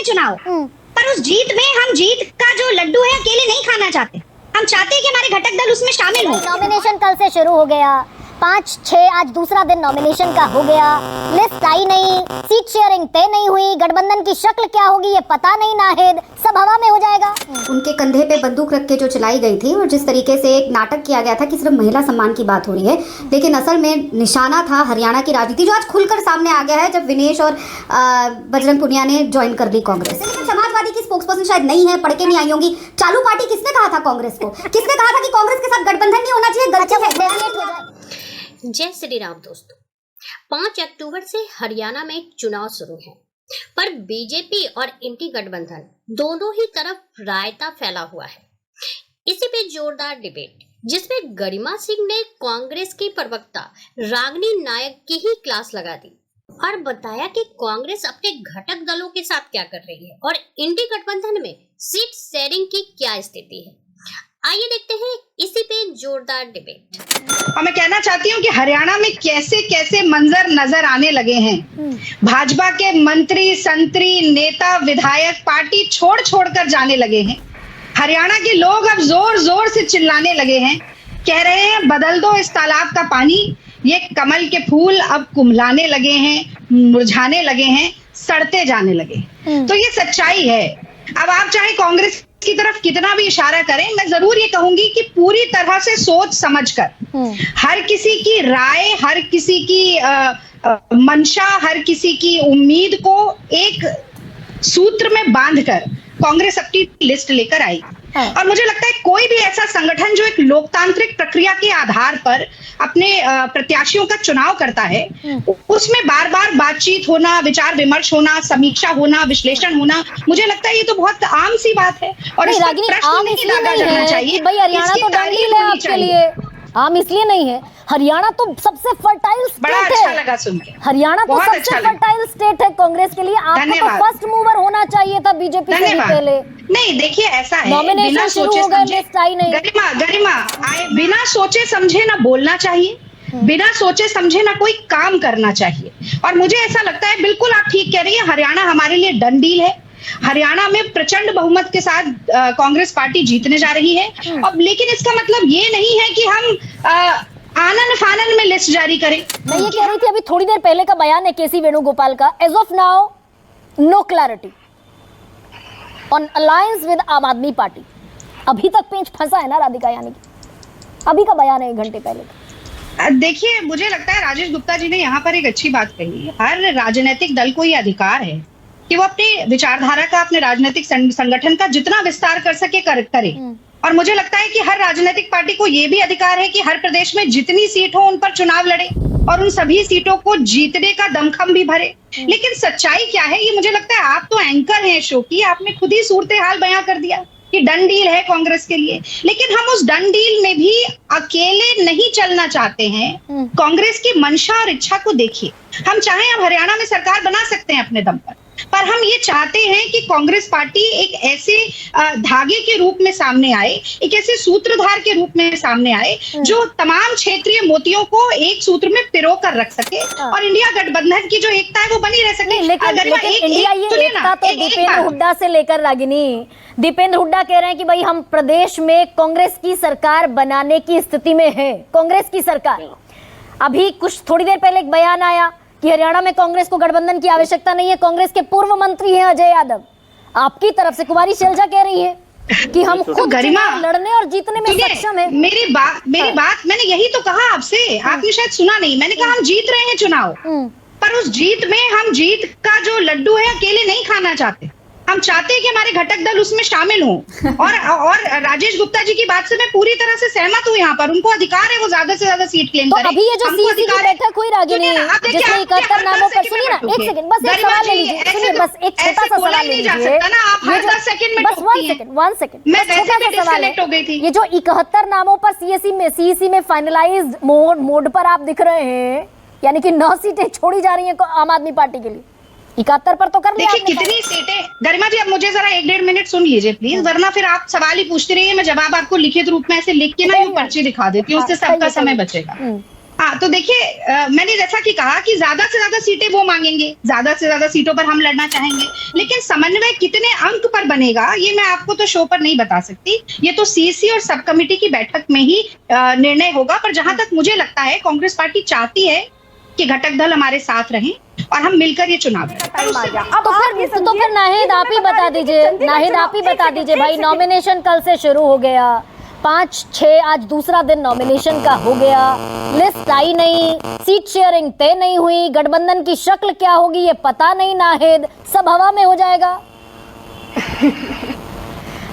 हैं चुनाव, पर उस जीत में हम जीत का जो लड्डू है अकेले नहीं खाना चाहते। हम चाहते हैं कि हमारे घटक दल उसमें शामिल हो। नॉमिनेशन कल से शुरू हो गया, 5-6 आज दूसरा दिन नॉमिनेशन का हो गया, लिस्ट आई नहीं, सीट शेयरिंग तय नहीं हुई, गठबंधन की शक्ल क्या होगी ये पता नहीं, नाहिद सब हवा में हो जाएगा। उनके कंधे पे बंदूक रख के जो चलाई गई थी और जिस तरीके से एक नाटक किया गया था कि सिर्फ महिला सम्मान की बात हो रही है, लेकिन असल में निशाना था हरियाणा की राजनीति जो आज खुलकर सामने आ गया है जब विनेश और बजरंग पुनिया ने ज्वाइन कर ली कांग्रेस। लेकिन समाजवादी की स्पोक्सपर्सन शायद नहीं है, पढ़ के नहीं आई होंगी। चालू पार्टी किसने कहा था कांग्रेस को? किसने कहा था कि कांग्रेस के साथ गठबंधन नहीं होना चाहिए? गलती है। जय श्री राम दोस्तों, 5 अक्टूबर से हरियाणा में चुनाव शुरू है, पर बीजेपी और इंडी गठबंधन दोनों ही तरफ रायता फैला हुआ है। इसी पे जोरदार डिबेट जिसमें गरिमा सिंह ने कांग्रेस की प्रवक्ता रागिनी नायक की ही क्लास लगा दी और बताया कि कांग्रेस अपने घटक दलों के साथ क्या कर रही है और इंडी गठबंधन में सीट शेयरिंग की क्या स्थिति है। आइए देखते हैं इसी पे जोरदार डिबेट। और मैं कहना चाहती हूँ कि हरियाणा में कैसे कैसे मंजर नजर आने लगे हैं। भाजपा के मंत्री, संतरी, नेता, विधायक पार्टी छोड़ कर जाने लगे हैं। हरियाणा के लोग अब जोर जोर से चिल्लाने लगे हैं, कह रहे हैं बदल दो इस तालाब का पानी। ये कमल के फूल अब कुम्हलाने लगे हैं, मुरझाने लगे हैं, सड़ते जाने लगे। तो ये सच्चाई है। अब आप चाहे कांग्रेस की तरफ कितना भी इशारा करें, मैं जरूर ये कहूंगी कि पूरी तरह से सोच समझकर हर किसी की राय, हर किसी की मंशा, हर किसी की उम्मीद को एक सूत्र में बांधकर कांग्रेस अपनी लिस्ट लेकर आई। और मुझे लगता है कोई भी ऐसा संगठन जो एक लोकतांत्रिक प्रक्रिया के आधार पर अपने प्रत्याशियों का चुनाव करता है, उसमें बार बार बातचीत होना, विचार विमर्श होना, समीक्षा होना, विश्लेषण होना, मुझे लगता है ये तो बहुत आम सी बात है। और इस पर प्रश्न नहीं लगा जाना चाहिए। भाई हरियाणा तो डंडील है आपके लिए, आम इसलिए नहीं है, हरियाणा तो सबसे फर्टाइल स्टेट है। बड़ा अच्छा लगा सुन के। हरियाणा तो सबसे फर्टाइल स्टेट है कांग्रेस के लिए। आपको तो फर्स्ट मूवर होना चाहिए था बीजेपी से पहले। नहीं देखिए ऐसा है, नॉमिनेशन शुरू हो गए, लिस्ट आई नहीं। गरिमा बिना सोचे समझे ना बोलना चाहिए, बिना सोचे समझे ना कोई काम करना चाहिए। और मुझे ऐसा लगता है, बिल्कुल आप ठीक कह रही है, हरियाणा हमारे लिए डन डील है। हरियाणा में प्रचंड बहुमत के साथ कांग्रेस पार्टी जीतने जा रही है। अब लेकिन इसका मतलब ये नहीं है कि हम आनन फानन में लिस्ट जारी करें। मैं ये कह रही थी, अभी थोड़ी देर पहले का बयान है केसी वेणुगोपाल का, as of now no clarity on alliance with Aam Aadmi party. अभी तक पेंच फंसा है ना राधिका, यानी कि अभी का बयान है 1 घंटे पहले। देखिए मुझे लगता है राजेश गुप्ता जी ने यहाँ पर एक अच्छी बात कही। हर राजनीतिक दल को ये अधिकार है कि वो अपनी विचारधारा का, अपने राजनीतिक संगठन का जितना विस्तार कर सके करे। और मुझे लगता है कि हर राजनीतिक पार्टी को ये भी अधिकार है कि हर प्रदेश में जितनी सीट हो उन पर चुनाव लड़े और उन सभी सीटों को जीतने का दमखम भी भरे। लेकिन सच्चाई क्या है, ये मुझे लगता है आप तो एंकर हैं शो की, आपने खुद ही सूरत हाल बयां कर दिया कि डन डील है कांग्रेस के लिए। लेकिन हम उस डन डील में भी अकेले नहीं चलना चाहते हैं। कांग्रेस की मंशा और इच्छा को देखिए। हम चाहें अब हरियाणा में सरकार बना सकते हैं अपने दम पर हम ये चाहते हैं कि कांग्रेस पार्टी एक ऐसे धागे के रूप में सामने आए, एक ऐसे सूत्रधार के रूप में सामने आए जो तमाम क्षेत्रीय मोतियों को एक सूत्र में पिरो कर रख सके और इंडिया गठबंधन की जो एकता है वो बनी रह सके। लेकिन इंडिया ये एकता तो दीपेंद्र हुड्डा से लेकर रागिनी, दीपेंद्र हुड्डा कह रहे हैं कि भाई हम प्रदेश में कांग्रेस की सरकार बनाने की स्थिति में है। कांग्रेस की सरकार, अभी कुछ थोड़ी देर पहले एक बयान आया कि हरियाणा में कांग्रेस को गठबंधन की आवश्यकता नहीं है। कांग्रेस के पूर्व मंत्री हैं अजय यादव, आपकी तरफ से कुमारी शैलजा कह रही है कि हम खुद लड़ने और जीतने में सक्षम हैं। मेरी बात मैंने यही तो कहा आपसे, आपने शायद सुना नहीं। मैंने कहा हम जीत रहे हैं चुनाव, पर उस जीत में हम जीत का जो लड्डू है अकेले नहीं खाना चाहते। हम चाहते हैं कि हमारे घटक दल उसमें शामिल हों। और राजेश गुप्ता जी की बात से मैं पूरी तरह से सहमत हूँ। यहाँ पर उनको अधिकार है वो ज्यादा से ज्यादा सीट क्लेम करें। अभी ये जो सीसी की बैठक हुई रागिनी, जिसमें 71 नामों पर, सुनिए ना, एक सेकंड बस एक सवाल ले लीजिए, सुनिए बस एक छोटा सा सवाल ले लीजिए, बस 1 सेकंड ये जो 71 नामों पर सीईसी में फाइनलाइज्ड मोड पर आप दिख रहे हैं, यानी कि 9 सीटें छोड़ी जा रही हैं आम आदमी पार्टी के लिए। 71 पर तो कर लिया। देखिए कितनी सीटें, गरिमा जी अब मुझे जरा 1-1.5 मिनट सुन लीजिए प्लीज, वरना फिर आप सवाल ही पूछते रहिए। मैं जवाब आपको लिखित रूप में ऐसे लिख के ना यूं पर्ची दिखा देती हूँ, उससे सबका समय बचेगा। हाँ, तो देखिए मैंने जैसा कि कहा कि ज्यादा से ज्यादा सीटें वो मांगेंगे, ज्यादा से ज्यादा सीटों पर हम लड़ना चाहेंगे, लेकिन समन्वय कितने अंक पर बनेगा ये मैं आपको तो शो पर नहीं बता सकती। ये तो सीसी और सब कमेटी की बैठक में ही निर्णय होगा। पर जहां तक मुझे लगता है कांग्रेस पार्टी चाहती है कि घटक दल हमारे साथ रहें और हम मिलकर ये चुनाव लड़ें। तो फिर नाहिद आप ही बता दीजिए, नाहिद आप ही बता दीजिए भाई, नॉमिनेशन कल से शुरू हो गया, 5-6 आज दूसरा दिन नॉमिनेशन का हो गया, लिस्ट आई नहीं, सीट शेयरिंग तय नहीं हुई, गठबंधन की शक्ल क्या होगी ये पता नहीं, नाहिद सब हवा में हो जाएगा।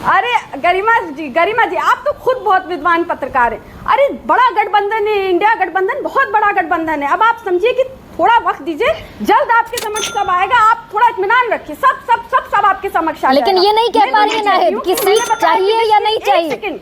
अरे गरिमा जी आप तो खुद बहुत विद्वान पत्रकार हैं। अरे बड़ा गठबंधन है, इंडिया गठबंधन बहुत बड़ा गठबंधन है। अब आप समझिए कि थोड़ा वक्त दीजिए, जल्द आपके समक्ष सब आएगा, आप थोड़ा इत्मीनान रखिए, सब आपके समक्ष आ जाएगा। लेकिन ये नहीं कह पा रही नाहिद कि सीट चाहिए या नहीं चाहिए। एक सेकंड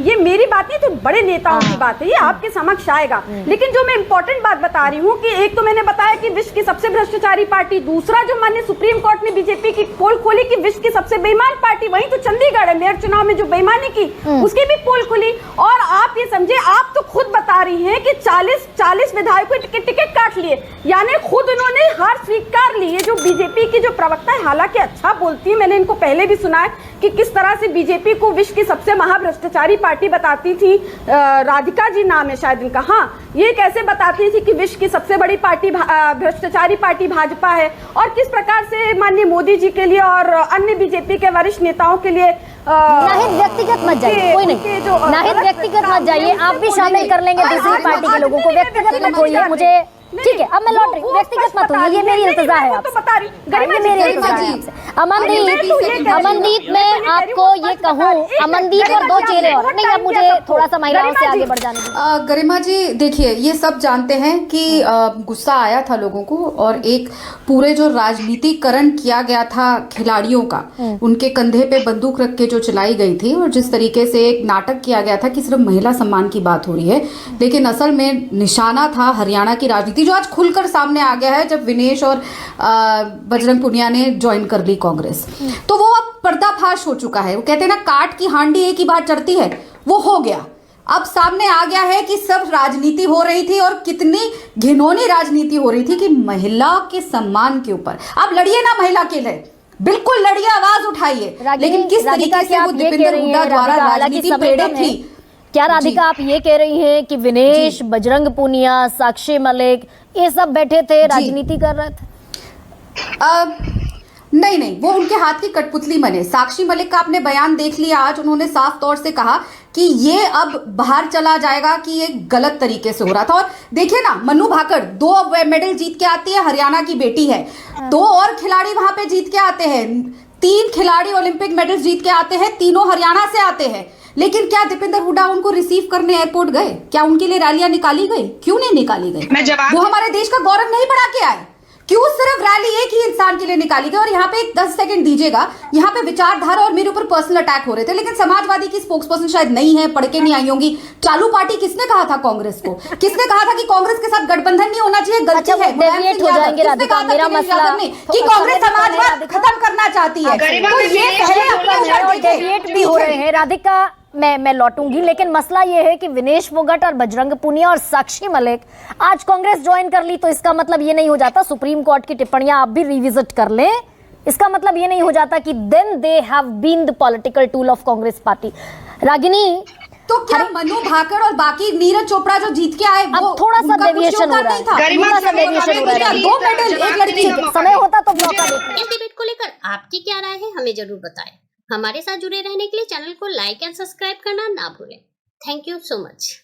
ये मेरी बात नहीं, तो बड़े नेताओं की बात है, ये आपके समक्ष आएगा। लेकिन जो मैं इंपॉर्टेंट बात बता रही हूँ कि एक तो मैंने बताया कि विश्व की सबसे भ्रष्टाचारी पार्टी, दूसरा जो माननीय सुप्रीम कोर्ट ने बीजेपी की पोल खोली कि विश्व की सबसे बेईमान पार्टी, वही तो चंडीगढ़ है, मेयर चुनाव में जो बेईमानी की उसकी भी पोल खुली। और आप ये समझे, आप तो खुद बता रही हैं कि 40 विधायकों के टिकट काट लिए, यानी खुद उन्होंने हार स्वीकार ली। ये जो बीजेपी की जो प्रवक्ता है, हालांकि अच्छा बोलती है, मैंने इनको पहले भी सुना है कि किस तरह से बीजेपी को विश्व की सबसे महाभ्रष्टाचारी पार्टी बताती थी, राधिका जी नाम है शायद इनका। हाँ, ये कैसे बताती थी कि विश्व की सबसे बड़ी पार्टी भ्रष्टाचारी पार्टी भाजपा है, और किस प्रकार से माननीय मोदी जी के लिए और अन्य बीजेपी के वरिष्ठ नेताओं के लिए। नाहिद व्यक्तिगत मत जाइए, कोई नहीं, नाहिद व्यक्तिगत मत जाइए, आप भी शामिल कर लेंगे दूसरी पार्टी के लोगों को, व्यक्तिगत मत होइए। मुझे ठीक है, अब मैं लौट रही हूँ, व्यक्तिगत मत होइए, ये मेरी इंतजार है आपसे, अमनदीप मैं आपको ये कहूँ, अमनदीप और 2 चेहरे और नहीं, अब मुझे थोड़ा सा महिलाओं से आगे बढ़ जाने दीजिए। गरिमा जी देखिए, ये सब जानते हैं कि गुस्सा आया था लोगों को, और एक पूरे जो राजनीतिकरण किया गया था खिलाड़ियों का, उनके कंधे पे बंदूक रख के जो चलाई गई थी, और जिस तरीके से एक नाटक किया गया था कि सिर्फ महिला सम्मान की बात हो रही है, लेकिन असल में निशाना था हरियाणा की राजनीति, जो आज खुलकर सामने आ गया है जब विनेश और बजरंग पुनिया ने ज्वाइन कर ली कांग्रेस। तो वो अब पर्दाफाश हो चुका है। वो कहते हैं ना, काट की हांडी एक ही बार चढ़ती है, वो हो गया। अब सामने आ गया है कि सब राजनीति हो रही थी, और कितनी घिनौनी राजनीति हो रही थी कि महिला के सम्मान के ऊपर। आप लड़िए ना महिला के लिए, बिल्कुल लड़िए, आवाज उठाइए, लेकिन किस तरीके से वो दीपेंद्र हुड्डा द्वारा राजनीति प्रेरित थी। क्या राधिका आप ये कह रही हैं कि विनेश, बजरंग पुनिया, साक्षी मलिक ये सब बैठे थे, राजनीति कर रहे थे? नहीं, वो उनके हाथ की कठपुतली बने। साक्षी मलिक का आपने बयान देख लिया, आज उन्होंने साफ तौर से कहा कि ये अब बाहर चला जाएगा, कि ये गलत तरीके से हो रहा था। और देखिए ना, मनु भाकर 2 मेडल जीत के आती है, हरियाणा की बेटी है, 2 और खिलाड़ी वहां पे जीत के आते हैं, 3 खिलाड़ी ओलंपिक मेडल जीत के आते हैं, तीनों हरियाणा से आते हैं। लेकिन क्या दीपेंद्र हुड्डा उनको रिसीव करने एयरपोर्ट गए? क्या उनके लिए रैलियां निकाली गई? क्यों नहीं निकाली गई? वो हमारे देश का गौरव नहीं बढ़ा के आए? क्यों सिर्फ रैली एक ही इंसान के लिए निकाली गई? और यहाँ पे एक 10 सेकंड दीजिएगा, यहाँ पे विचारधारा और मेरे ऊपर पर्सनल अटैक हो रहे थे, लेकिन समाजवादी की स्पोक्स पर्सन शायद नहीं है, पढ़ के नहीं आई होंगी। चालू पार्टी किसने कहा था कांग्रेस को? किसने कहा था कि कांग्रेस के साथ गठबंधन नहीं होना चाहिए? गलती है। डेविएट हो जाएंगे राधिका, मेरा मसला कि कांग्रेस समाजवाद खत्म करना चाहती है, तो ये डेविएट भी हो रहे हैं राधिका। मैं लौटूंगी, लेकिन मसला ये है कि विनेश फोगाट और बजरंग पुनिया और साक्षी मलिक आज कांग्रेस ज्वाइन कर ली, तो इसका मतलब ये नहीं हो जाता, सुप्रीम कोर्ट की टिप्पणियां आप भी रिविजिट कर लें, इसका मतलब ये नहीं हो जाता कि then they have been the political tool of Congress party. Ragini, तो क्या मनु भाकर और बाकी नीरज चोपड़ा जो जीत के आए, वो थोड़ा सा डेविएशन हो रहा है, 2 मेडल, 1 लड़की, समय होता तो मौका देते। इस डिबेट को लेकर आपकी क्या राय है, हमें जरूर बताएं। हमारे साथ जुड़े रहने के लिए चैनल को लाइक एंड सब्सक्राइब करना ना भूलें। Thank you so much.